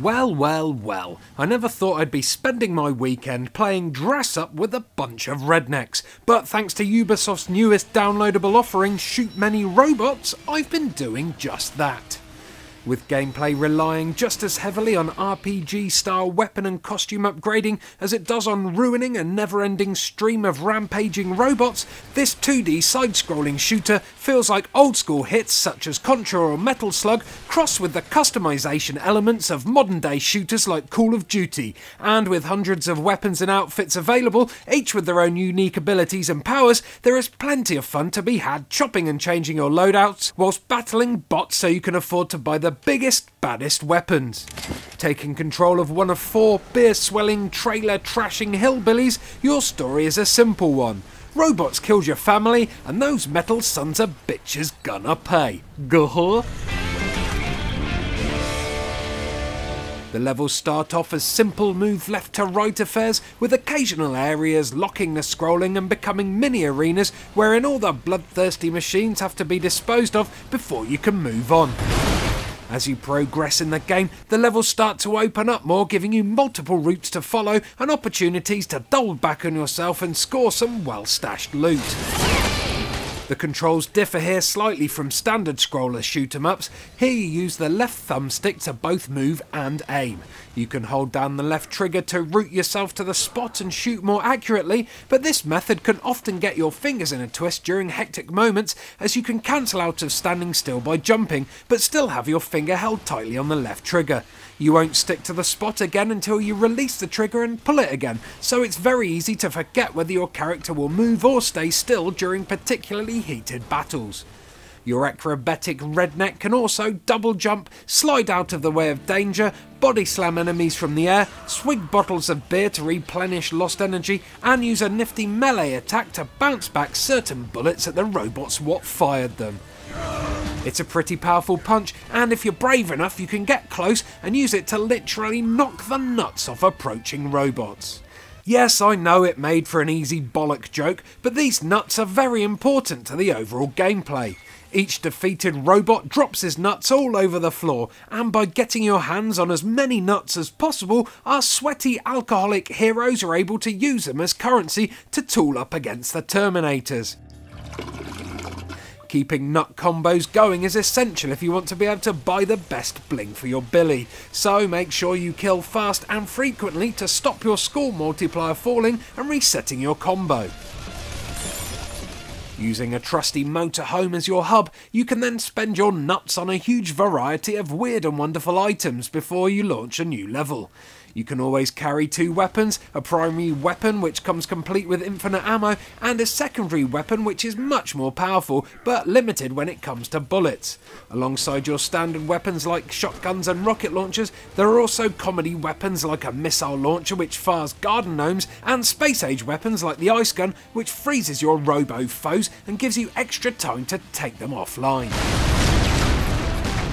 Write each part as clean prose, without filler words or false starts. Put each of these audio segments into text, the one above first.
Well, well, well, I never thought I'd be spending my weekend playing dress up with a bunch of rednecks, but thanks to Ubisoft's newest downloadable offering, Shoot Many Robots, I've been doing just that. With gameplay relying just as heavily on RPG-style weapon and costume upgrading as it does on ruining a never-ending stream of rampaging robots, this 2D side-scrolling shooter feels like old-school hits such as Contra or Metal Slug crossed with the customization elements of modern-day shooters like Call of Duty, and with hundreds of weapons and outfits available, each with their own unique abilities and powers, there is plenty of fun to be had chopping and changing your loadouts whilst battling bots so you can afford to buy the biggest, baddest weapons. Taking control of one of 4 beer-swelling, trailer-trashing hillbillies, your story is a simple one. Robots killed your family, and those metal sons of bitches gonna pay. Gah-huh? The levels start off as simple move left to right affairs, with occasional areas locking the scrolling and becoming mini arenas wherein all the bloodthirsty machines have to be disposed of before you can move on. As you progress in the game, the levels start to open up more, giving you multiple routes to follow and opportunities to double back on yourself and score some well-stashed loot. The controls differ here slightly from standard scroller shoot-em-ups. Here you use the left thumbstick to both move and aim. You can hold down the left trigger to route yourself to the spot and shoot more accurately, but this method can often get your fingers in a twist during hectic moments, as you can cancel out of standing still by jumping, but still have your finger held tightly on the left trigger. You won't stick to the spot again until you release the trigger and pull it again, so it's very easy to forget whether your character will move or stay still during particularly heated battles. Your acrobatic redneck can also double jump, slide out of the way of danger, body slam enemies from the air, swig bottles of beer to replenish lost energy, and use a nifty melee attack to bounce back certain bullets at the robots what fired them. It's a pretty powerful punch, and if you're brave enough you can get close and use it to literally knock the nuts off approaching robots. Yes, I know it made for an easy bollock joke, but these nuts are very important to the overall gameplay. Each defeated robot drops his nuts all over the floor, and by getting your hands on as many nuts as possible, our sweaty alcoholic heroes are able to use them as currency to tool up against the Terminators. Keeping nut combos going is essential if you want to be able to buy the best bling for your billy, so make sure you kill fast and frequently to stop your score multiplier falling and resetting your combo. Using a trusty motorhome as your hub, you can then spend your nuts on a huge variety of weird and wonderful items before you launch a new level. You can always carry 2 weapons, a primary weapon which comes complete with infinite ammo, and a secondary weapon which is much more powerful, but limited when it comes to bullets. Alongside your standard weapons like shotguns and rocket launchers, there are also comedy weapons like a missile launcher which fires garden gnomes, and space-age weapons like the ice gun which freezes your robo foes and gives you extra time to take them offline.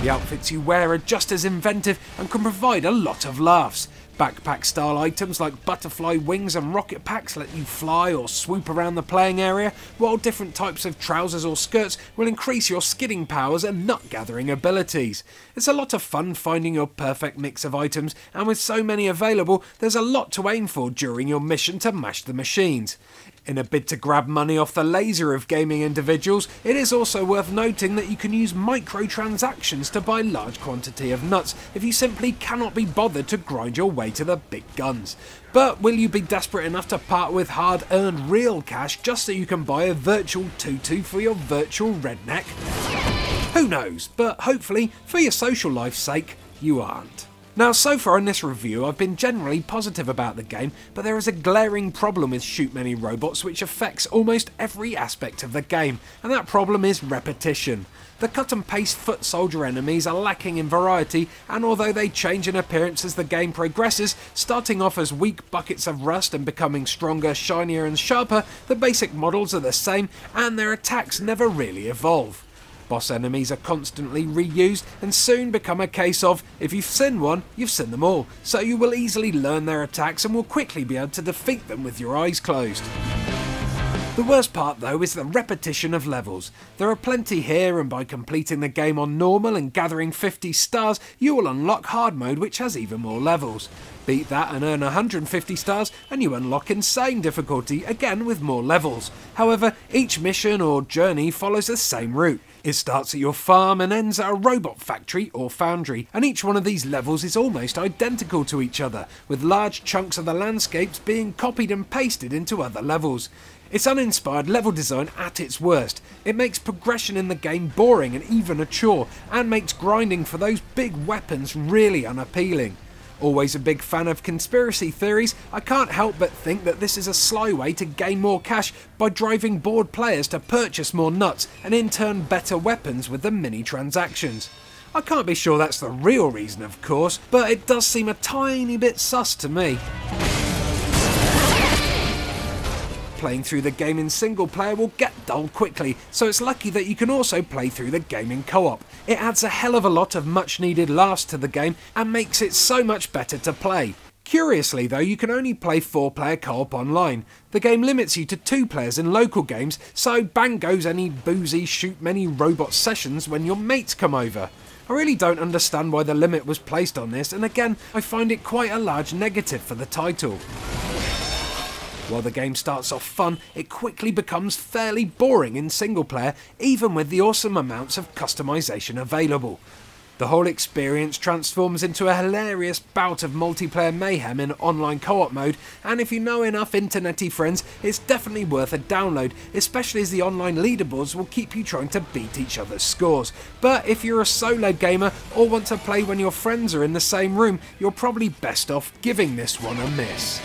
The outfits you wear are just as inventive and can provide a lot of laughs. Backpack style items like butterfly wings and rocket packs let you fly or swoop around the playing area, while different types of trousers or skirts will increase your skidding powers and nut gathering abilities. It's a lot of fun finding your perfect mix of items, and with so many available, there's a lot to aim for during your mission to mash the machines. In a bid to grab money off the laser of gaming individuals, it is also worth noting that you can use microtransactions to buy large quantity of nuts if you simply cannot be bothered to grind your way to the big guns. But will you be desperate enough to part with hard-earned real cash just so you can buy a virtual tutu for your virtual redneck? Who knows, but hopefully, for your social life's sake, you aren't. Now, so far in this review, I've been generally positive about the game, but there is a glaring problem with Shoot Many Robots which affects almost every aspect of the game, and that problem is repetition. The cut and paste foot soldier enemies are lacking in variety, and although they change in appearance as the game progresses, starting off as weak buckets of rust and becoming stronger, shinier and sharper, the basic models are the same, and their attacks never really evolve. Boss enemies are constantly reused and soon become a case of, if you've seen one, you've seen them all, so you will easily learn their attacks and will quickly be able to defeat them with your eyes closed. The worst part though is the repetition of levels. There are plenty here, and by completing the game on normal and gathering 50 stars you will unlock hard mode, which has even more levels. Beat that and earn 150 stars and you unlock insane difficulty, again with more levels. However, each mission or journey follows the same route. It starts at your farm and ends at a robot factory or foundry, and each one of these levels is almost identical to each other, with large chunks of the landscapes being copied and pasted into other levels. It's uninspired level design at its worst. It makes progression in the game boring and even a chore, and makes grinding for those big weapons really unappealing. Always a big fan of conspiracy theories, I can't help but think that this is a sly way to gain more cash by driving bored players to purchase more nuts and in turn better weapons with the mini transactions. I can't be sure that's the real reason, of course, but it does seem a tiny bit sus to me. Playing through the game in single player will get dull quickly, so it's lucky that you can also play through the game in co-op. It adds a hell of a lot of much needed laughs to the game and makes it so much better to play. Curiously though, you can only play 4-player co-op online. The game limits you to 2 players in local games, so bang goes any boozy shoot many robots sessions when your mates come over. I really don't understand why the limit was placed on this, and again I find it quite a large negative for the title. While the game starts off fun, it quickly becomes fairly boring in single player, even with the awesome amounts of customization available. The whole experience transforms into a hilarious bout of multiplayer mayhem in online co-op mode, and if you know enough internety friends, it's definitely worth a download, especially as the online leaderboards will keep you trying to beat each other's scores. But if you're a solo gamer or want to play when your friends are in the same room, you're probably best off giving this one a miss.